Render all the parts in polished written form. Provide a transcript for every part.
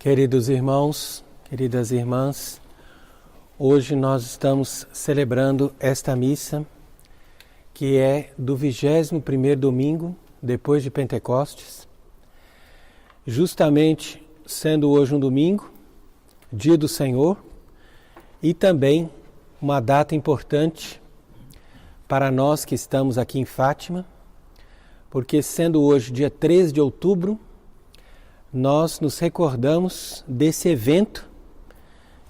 Queridos irmãos, queridas irmãs, hoje nós estamos celebrando esta missa, que é do 21º domingo, depois de Pentecostes, justamente sendo hoje um domingo, dia do Senhor, e também uma data importante para nós que estamos aqui em Fátima, porque sendo hoje dia 13 de outubro, nós nos recordamos desse evento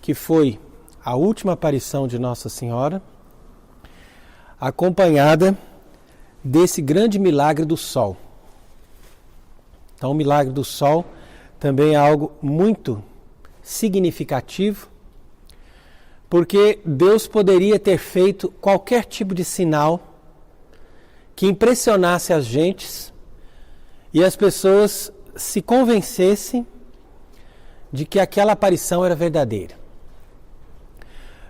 que foi a última aparição de Nossa Senhora, acompanhada desse grande milagre do sol. Então, o milagre do sol também é algo muito significativo, porque Deus poderia ter feito qualquer tipo de sinal que impressionasse as gentes e as pessoas se convencessem de que aquela aparição era verdadeira.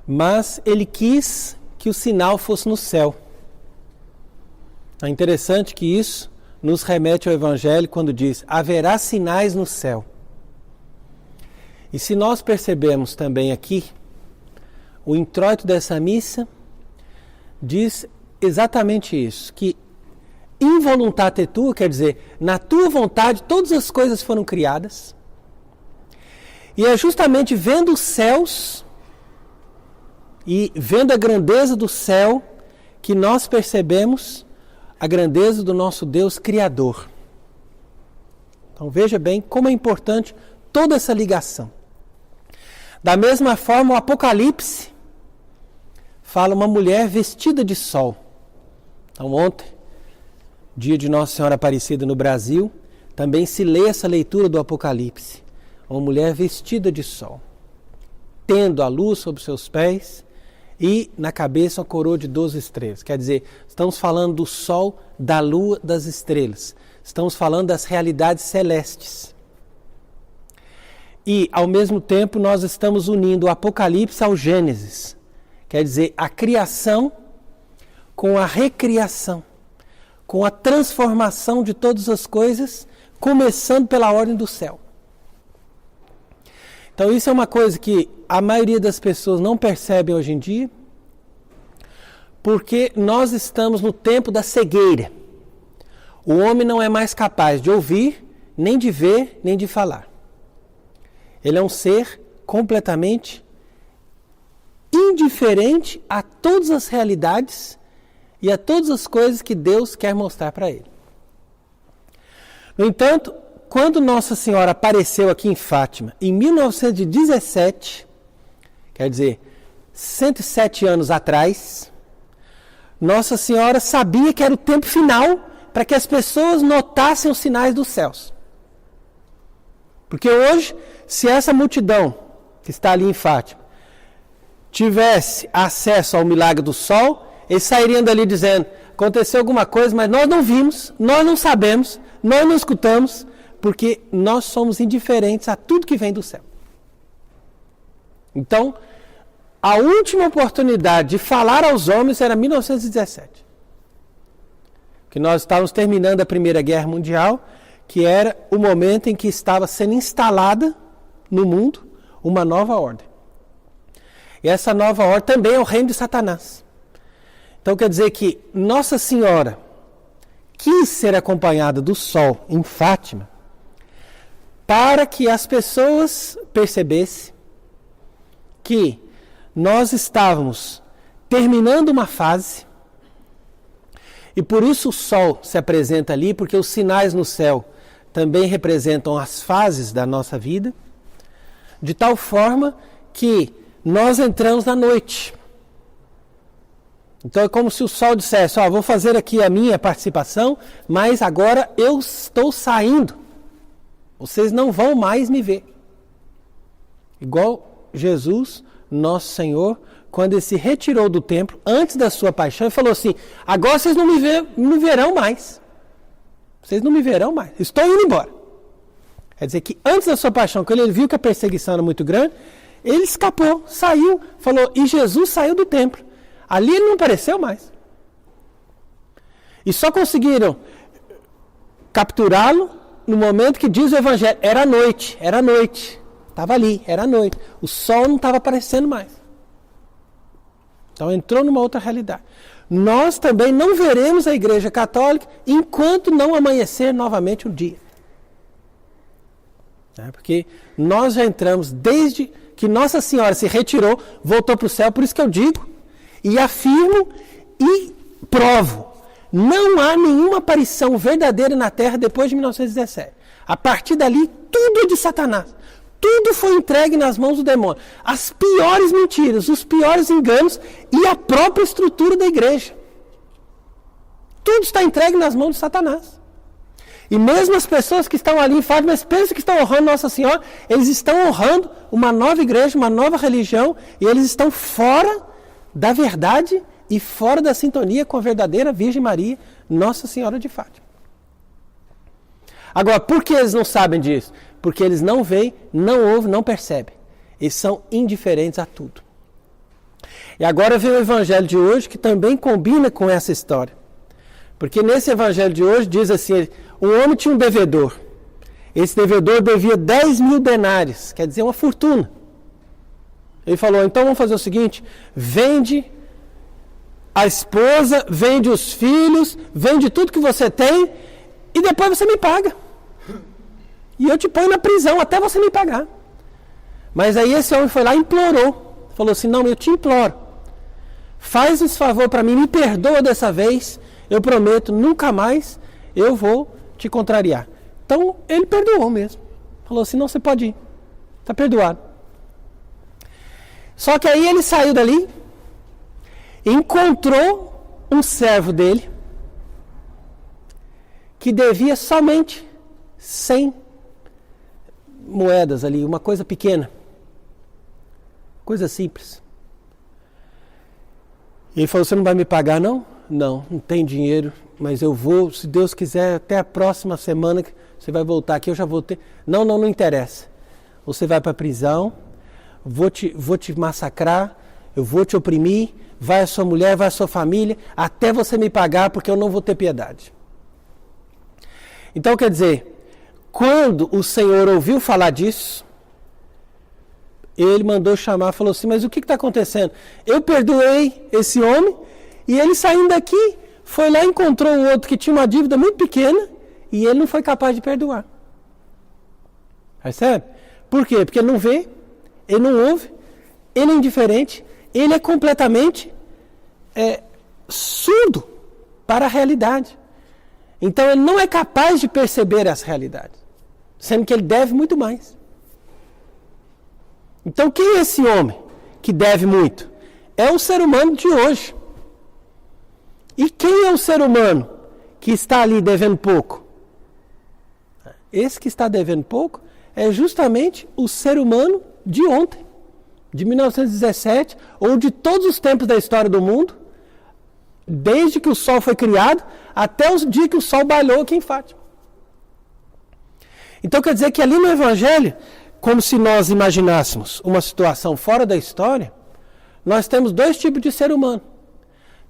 Mas ele quis que o sinal fosse no céu. É interessante que isso nos remete ao Evangelho quando diz: haverá sinais no céu. E se nós percebemos também aqui, o introito dessa missa diz exatamente isso, que in voluntate tua, quer dizer, na tua vontade todas as coisas foram criadas. E é justamente vendo os céus e vendo a grandeza do céu que nós percebemos a grandeza do nosso Deus Criador. Então veja bem como é importante toda essa ligação. Da mesma forma, o Apocalipse fala uma mulher vestida de sol. Então ontem, dia de Nossa Senhora Aparecida no Brasil, também se lê essa leitura do Apocalipse. Uma mulher vestida de sol, tendo a luz sobre seus pés e na cabeça uma coroa de 12 estrelas. Quer dizer, estamos falando do sol, da lua, das estrelas. Estamos falando das realidades celestes. E, ao mesmo tempo, nós estamos unindo o Apocalipse ao Gênesis. Quer dizer, a criação com a recriação, com a transformação de todas as coisas, começando pela ordem do céu. Então isso é uma coisa que a maioria das pessoas não percebem hoje em dia, porque nós estamos no tempo da cegueira. O homem não é mais capaz de ouvir, nem de ver, nem de falar. Ele é um ser completamente indiferente a todas as realidades e a todas as coisas que Deus quer mostrar para ele. No entanto, quando Nossa Senhora apareceu aqui em Fátima, em 1917, quer dizer, 107 anos atrás, Nossa Senhora sabia que era o tempo final para que as pessoas notassem os sinais dos céus. Porque hoje, se essa multidão que está ali em Fátima tivesse acesso ao milagre do sol, eles sairiam dali dizendo: aconteceu alguma coisa, mas nós não vimos, nós não sabemos, nós não escutamos, porque nós somos indiferentes a tudo que vem do céu. Então, a última oportunidade de falar aos homens era 1917. Que nós estávamos terminando a Primeira Guerra Mundial, que era o momento em que estava sendo instalada no mundo uma nova ordem. E essa nova ordem também é o reino de Satanás. Então quer dizer que Nossa Senhora quis ser acompanhada do sol em Fátima para que as pessoas percebessem que nós estávamos terminando uma fase e por isso o sol se apresenta ali, porque os sinais no céu também representam as fases da nossa vida, de tal forma que nós entramos na noite. Então é como se o sol dissesse: vou fazer aqui a minha participação, mas agora eu estou saindo. Vocês não vão mais me ver. Igual Jesus, nosso Senhor, quando ele se retirou do templo, antes da sua paixão, ele falou assim: agora vocês não me verão mais. Vocês não me verão mais. Estou indo embora. Quer dizer que antes da sua paixão, quando ele viu que a perseguição era muito grande, ele escapou, saiu, falou, e Jesus saiu do templo. Ali ele não apareceu mais. E só conseguiram capturá-lo no momento que diz o Evangelho. Era noite. Estava ali, era noite. O sol não estava aparecendo mais. Então entrou numa outra realidade. Nós também não veremos a Igreja Católica enquanto não amanhecer novamente o dia. Porque nós já entramos desde que Nossa Senhora se retirou, voltou para o céu, por isso que eu digo e afirmo e provo. Não há nenhuma aparição verdadeira na Terra depois de 1917. A partir dali, tudo é de Satanás. Tudo foi entregue nas mãos do demônio. As piores mentiras, os piores enganos e a própria estrutura da igreja. Tudo está entregue nas mãos de Satanás. E mesmo as pessoas que estão ali em Fátima, mas pensam que estão honrando Nossa Senhora, eles estão honrando uma nova igreja, uma nova religião, e eles estão fora da verdade e fora da sintonia com a verdadeira Virgem Maria, Nossa Senhora de Fátima. Agora, por que eles não sabem disso? Porque eles não veem, não ouvem, não percebem. Eles são indiferentes a tudo. E agora vem o evangelho de hoje, que também combina com essa história. Porque nesse evangelho de hoje diz assim, um homem tinha um devedor. Esse devedor devia 10 mil denários, quer dizer, uma fortuna. Ele falou, então vamos fazer o seguinte, vende a esposa, vende os filhos, vende tudo que você tem e depois você me paga. E eu te ponho na prisão até você me pagar. Mas aí esse homem foi lá e implorou. Falou assim, não, eu te imploro. Faz esse favor para mim, me perdoa dessa vez. Eu prometo, nunca mais eu vou te contrariar. Então, ele perdoou mesmo. Falou assim, não, você pode ir. Está perdoado. Só que aí ele saiu dali, encontrou um servo dele, que devia somente 100 moedas ali, uma coisa pequena. Coisa simples. E ele falou, você não vai me pagar não? Não, não tem dinheiro, mas eu vou, se Deus quiser, até a próxima semana que você vai voltar aqui, eu já vou ter. Não interessa. Você vai para a prisão, vou te massacrar, eu vou te oprimir, vai a sua mulher, vai a sua família, até você me pagar, porque eu não vou ter piedade. Então, quer dizer, quando o Senhor ouviu falar disso, ele mandou chamar, falou assim, mas o que está acontecendo? Eu perdoei esse homem, e ele saindo daqui, foi lá e encontrou o outro que tinha uma dívida muito pequena, e ele não foi capaz de perdoar. Percebe? Por quê? Porque ele não vê, ele não ouve, ele é indiferente, ele é completamente surdo para a realidade. Então ele não é capaz de perceber essa realidade, sendo que ele deve muito mais. Então quem é esse homem que deve muito? É o ser humano de hoje. E quem é o ser humano que está ali devendo pouco? Esse que está devendo pouco é justamente o ser humano de ontem, de 1917, ou de todos os tempos da história do mundo, desde que o sol foi criado, até o dia que o sol bailou aqui em Fátima. Então quer dizer que ali no Evangelho, como se nós imaginássemos uma situação fora da história, nós temos dois tipos de ser humano.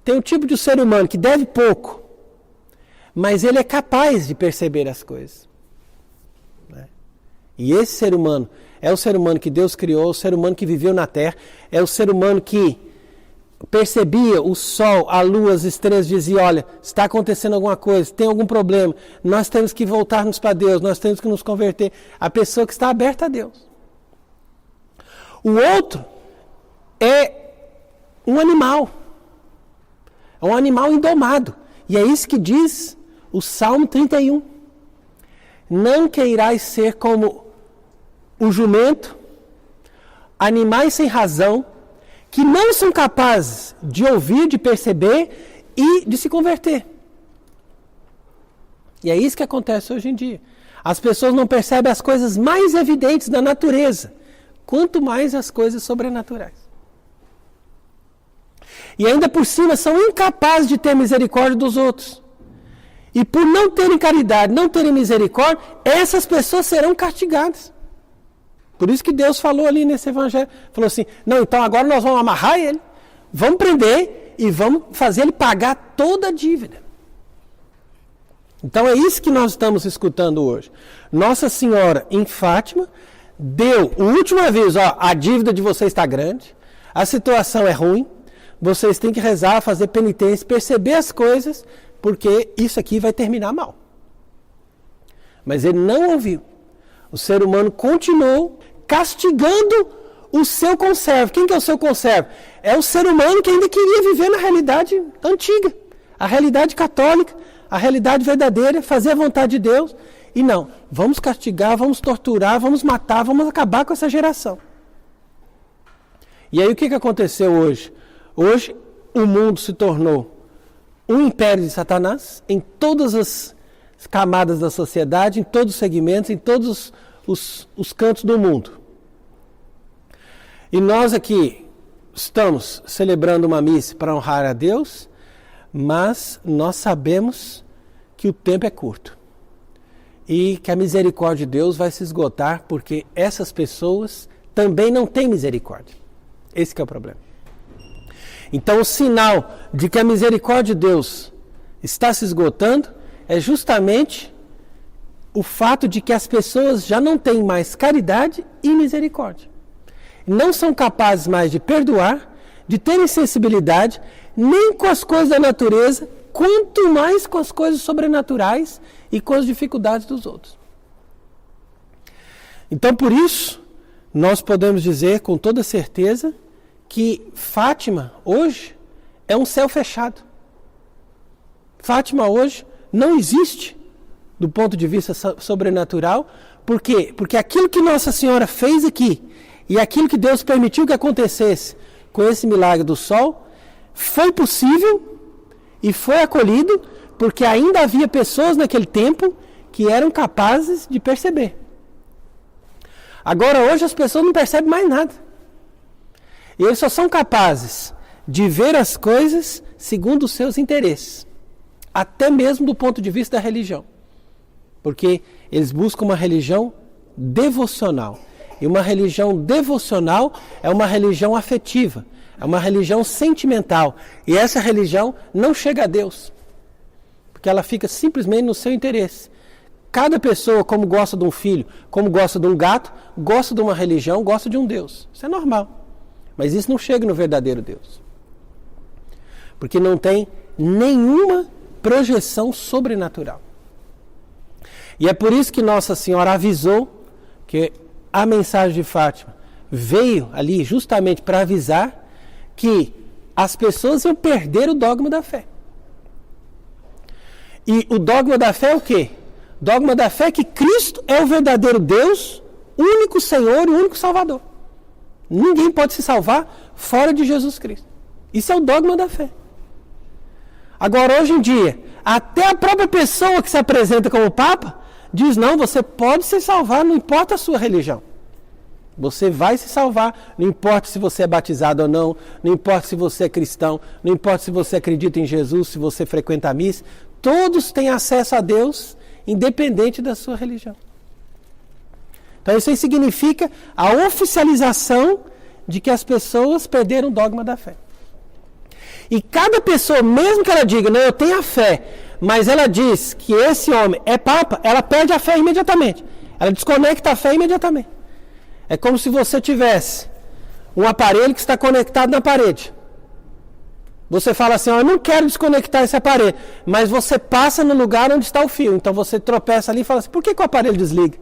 Tem um tipo de ser humano que deve pouco, mas ele é capaz de perceber as coisas. E esse ser humano é o ser humano que Deus criou, o ser humano que viveu na Terra, é o ser humano que percebia o sol, a lua, as estrelas, dizia, olha, está acontecendo alguma coisa, tem algum problema, nós temos que voltarmos para Deus, nós temos que nos converter. A pessoa que está aberta a Deus. O outro é um animal. É um animal indomado. E é isso que diz o Salmo 31. Não queirás ser como o jumento, animais sem razão, que não são capazes de ouvir, de perceber e de se converter. E é isso que acontece hoje em dia. As pessoas não percebem as coisas mais evidentes da natureza, quanto mais as coisas sobrenaturais. E ainda por cima são incapazes de ter misericórdia dos outros. E por não terem caridade, não terem misericórdia, essas pessoas serão castigadas. Por isso que Deus falou ali nesse evangelho, falou assim, não, então agora nós vamos amarrar ele, vamos prender e vamos fazer ele pagar toda a dívida. Então é isso que nós estamos escutando hoje. Nossa Senhora em Fátima deu o último aviso, ó, a dívida de vocês está grande, a situação é ruim, vocês têm que rezar, fazer penitência, perceber as coisas, porque isso aqui vai terminar mal. Mas ele não ouviu. O ser humano continuou castigando o seu conservo. Quem que é o seu conservo? É o ser humano que ainda queria viver na realidade antiga, a realidade católica, a realidade verdadeira, fazer a vontade de Deus. E não, vamos castigar, vamos torturar, vamos matar, vamos acabar com essa geração. E aí o que aconteceu hoje? Hoje o mundo se tornou um império de Satanás em todas as camadas da sociedade, em todos os segmentos, em todos os cantos do mundo. E nós aqui estamos celebrando uma missa para honrar a Deus, mas nós sabemos que o tempo é curto e que a misericórdia de Deus vai se esgotar porque essas pessoas também não têm misericórdia. Esse que é o problema. Então o sinal de que a misericórdia de Deus está se esgotando é justamente o fato de que as pessoas já não têm mais caridade e misericórdia. Não são capazes mais de perdoar, de terem sensibilidade, nem com as coisas da natureza, quanto mais com as coisas sobrenaturais e com as dificuldades dos outros. Então, por isso, nós podemos dizer com toda certeza que Fátima, hoje, é um céu fechado. Fátima, hoje, não existe do ponto de vista sobrenatural. Por quê? Porque aquilo que Nossa Senhora fez aqui e aquilo que Deus permitiu que acontecesse com esse milagre do sol foi possível e foi acolhido porque ainda havia pessoas naquele tempo que eram capazes de perceber. Agora, hoje, as pessoas não percebem mais nada. E eles só são capazes de ver as coisas segundo os seus interesses. Até mesmo do ponto de vista da religião. Porque eles buscam uma religião devocional. E uma religião devocional é uma religião afetiva. É uma religião sentimental. E essa religião não chega a Deus. Porque ela fica simplesmente no seu interesse. Cada pessoa, como gosta de um filho, como gosta de um gato, gosta de uma religião, gosta de um Deus. Isso é normal. Mas isso não chega no verdadeiro Deus. Porque não tem nenhuma projeção sobrenatural. E é por isso que Nossa Senhora avisou que a mensagem de Fátima veio ali justamente para avisar que as pessoas iam perder o dogma da fé. E o dogma da fé é o quê? O dogma da fé é que Cristo é o verdadeiro Deus, único Senhor e único Salvador. Ninguém pode se salvar fora de Jesus Cristo. Isso é o dogma da fé. Agora, hoje em dia, até a própria pessoa que se apresenta como Papa diz, não, você pode se salvar, não importa a sua religião. Você vai se salvar, não importa se você é batizado ou não, não importa se você é cristão, não importa se você acredita em Jesus, se você frequenta a missa. Todos têm acesso a Deus, independente da sua religião. Então isso aí significa a oficialização de que as pessoas perderam o dogma da fé. E cada pessoa, mesmo que ela diga, não, eu tenho a fé, mas ela diz que esse homem é Papa, ela perde a fé imediatamente. Ela desconecta a fé imediatamente. É como se você tivesse um aparelho que está conectado na parede. Você fala assim, eu não quero desconectar esse aparelho, mas você passa no lugar onde está o fio. Então você tropeça ali e fala assim, por que o aparelho desliga?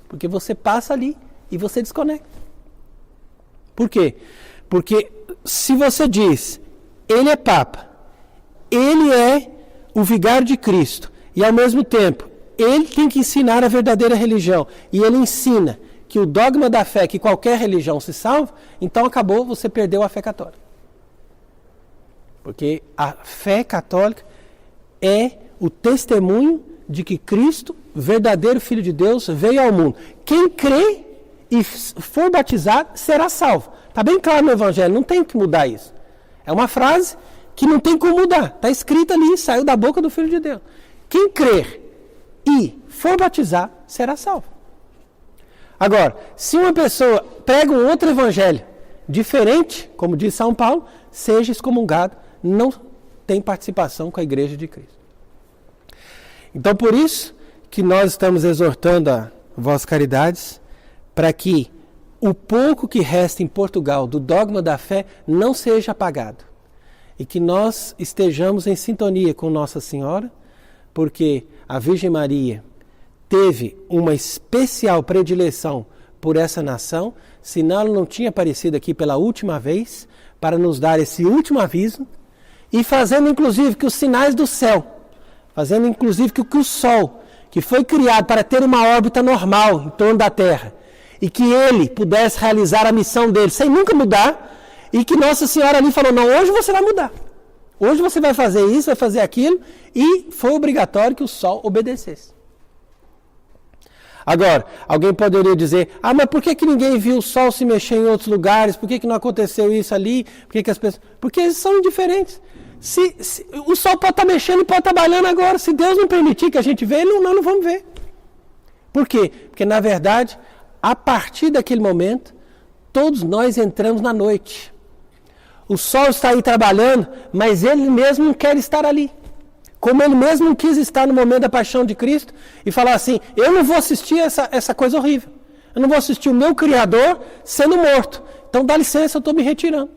Porque você passa ali e você desconecta. Por quê? Porque se você diz, ele é Papa, ele é o vigário de Cristo, e ao mesmo tempo, ele tem que ensinar a verdadeira religião, e ele ensina que o dogma da fé, que qualquer religião se salva, então acabou, você perdeu a fé católica. Porque a fé católica é o testemunho de que Cristo, verdadeiro Filho de Deus, veio ao mundo. Quem crê e for batizado será salvo. Está bem claro no Evangelho, não tem que mudar isso. É uma frase que não tem como mudar. Está escrita ali, saiu da boca do Filho de Deus. Quem crer e for batizar será salvo. Agora, se uma pessoa prega um outro evangelho diferente, como diz São Paulo, seja excomungado, não tem participação com a Igreja de Cristo. Então, por isso que nós estamos exortando a vossas caridades para que o pouco que resta em Portugal do dogma da fé não seja apagado. E que nós estejamos em sintonia com Nossa Senhora, porque a Virgem Maria teve uma especial predileção por essa nação, senão ela não tinha aparecido aqui pela última vez, para nos dar esse último aviso, e fazendo inclusive que os sinais do céu, fazendo inclusive que o Sol, que foi criado para ter uma órbita normal em torno da Terra, e que ele pudesse realizar a missão dele sem nunca mudar, e que Nossa Senhora ali falou, não, hoje você vai mudar. Hoje você vai fazer isso, vai fazer aquilo, e foi obrigatório que o Sol obedecesse. Agora, alguém poderia dizer, mas por que ninguém viu o Sol se mexer em outros lugares? Por que não aconteceu isso ali? As pessoas... Porque eles são indiferentes. O Sol pode estar mexendo e pode estar trabalhando agora. Se Deus não permitir que a gente veja, nós não vamos ver. Por quê? Porque, na verdade, a partir daquele momento, todos nós entramos na noite. O Sol está aí trabalhando, mas ele mesmo não quer estar ali. Como ele mesmo não quis estar no momento da paixão de Cristo e falar assim, eu não vou assistir essa coisa horrível. Eu não vou assistir o meu Criador sendo morto. Então dá licença, eu estou me retirando.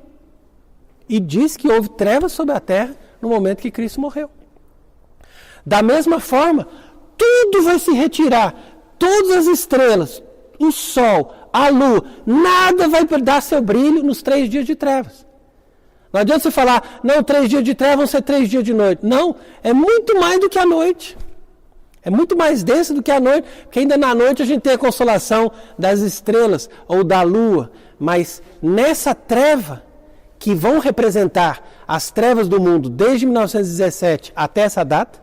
E diz que houve trevas sobre a terra no momento que Cristo morreu. Da mesma forma, tudo vai se retirar. Todas as estrelas, o sol, a lua, nada vai dar seu brilho nos 3 dias de trevas. Não adianta você falar, não, 3 dias de trevas vão ser 3 dias de noite. Não, é muito mais do que a noite. É muito mais denso do que a noite, porque ainda na noite a gente tem a consolação das estrelas ou da lua. Mas nessa treva, que vão representar as trevas do mundo desde 1917 até essa data,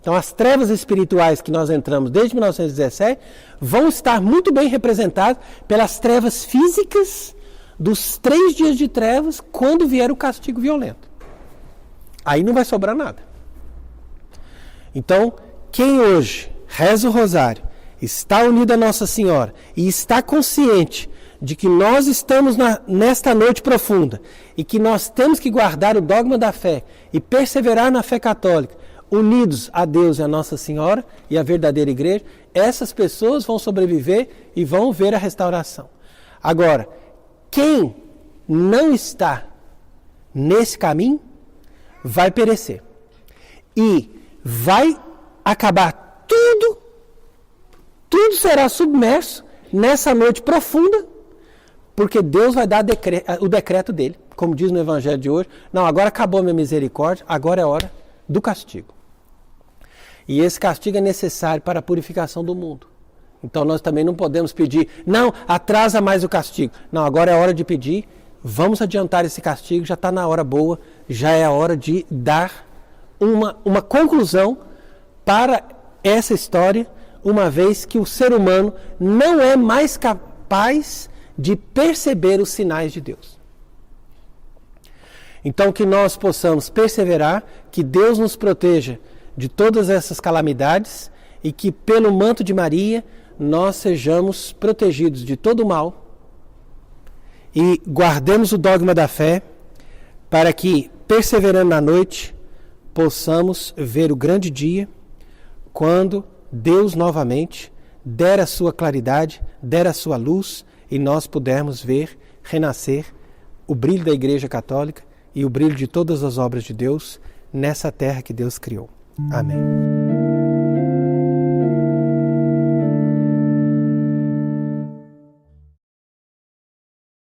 então as trevas espirituais que nós entramos desde 1917, vão estar muito bem representadas pelas trevas físicas dos 3 dias de trevas, quando vier o castigo violento. Aí não vai sobrar nada. Então, quem hoje reza o rosário, está unido a Nossa Senhora e está consciente de que nós estamos nesta noite profunda e que nós temos que guardar o dogma da fé e perseverar na fé católica, unidos a Deus e a Nossa Senhora e a verdadeira igreja, essas pessoas vão sobreviver e vão ver a restauração. Agora, quem não está nesse caminho vai perecer. E vai acabar tudo será submerso nessa noite profunda, porque Deus vai dar o decreto dele, como diz no Evangelho de hoje. Não, agora acabou a minha misericórdia, agora é hora do castigo. E esse castigo é necessário para a purificação do mundo. Então nós também não podemos pedir, não, atrasa mais o castigo. Não, agora é hora de pedir, vamos adiantar esse castigo, já está na hora boa, já é a hora de dar uma conclusão para essa história, uma vez que o ser humano não é mais capaz de perceber os sinais de Deus. Então que nós possamos perseverar, que Deus nos proteja de todas essas calamidades e que pelo manto de Maria nós sejamos protegidos de todo o mal e guardemos o dogma da fé para que, perseverando na noite, possamos ver o grande dia quando Deus novamente der a sua claridade, der a sua luz e nós pudermos ver renascer o brilho da Igreja Católica e o brilho de todas as obras de Deus nessa terra que Deus criou. Amém.